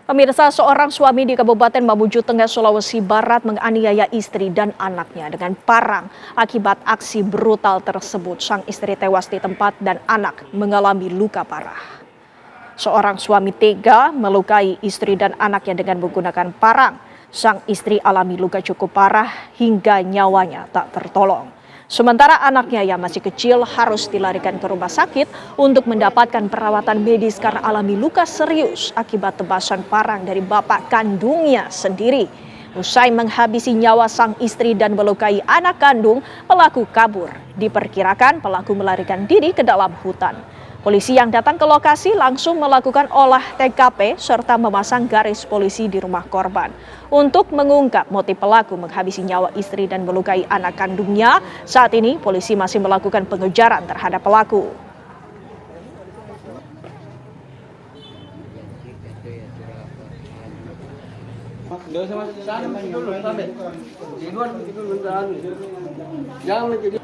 Pemirsa, seorang suami di Kabupaten Mamuju Tengah, Sulawesi Barat menganiaya istri dan anaknya dengan parang. Akibat aksi brutal tersebut, sang istri tewas di tempat dan anak mengalami luka parah. Seorang suami tega melukai istri dan anaknya dengan menggunakan parang. Sang istri alami luka cukup parah hingga nyawanya tak tertolong. Sementara anaknya yang masih kecil harus dilarikan ke rumah sakit untuk mendapatkan perawatan medis karena alami luka serius akibat tebasan parang dari bapak kandungnya sendiri. Usai menghabisi nyawa sang istri dan melukai anak kandung, pelaku kabur. Diperkirakan pelaku melarikan diri ke dalam hutan. Polisi yang datang ke lokasi langsung melakukan olah TKP serta memasang garis polisi di rumah korban. Untuk mengungkap motif pelaku menghabisi nyawa istri dan melukai anak kandungnya, saat ini polisi masih melakukan pengejaran terhadap pelaku. Jangan menjadi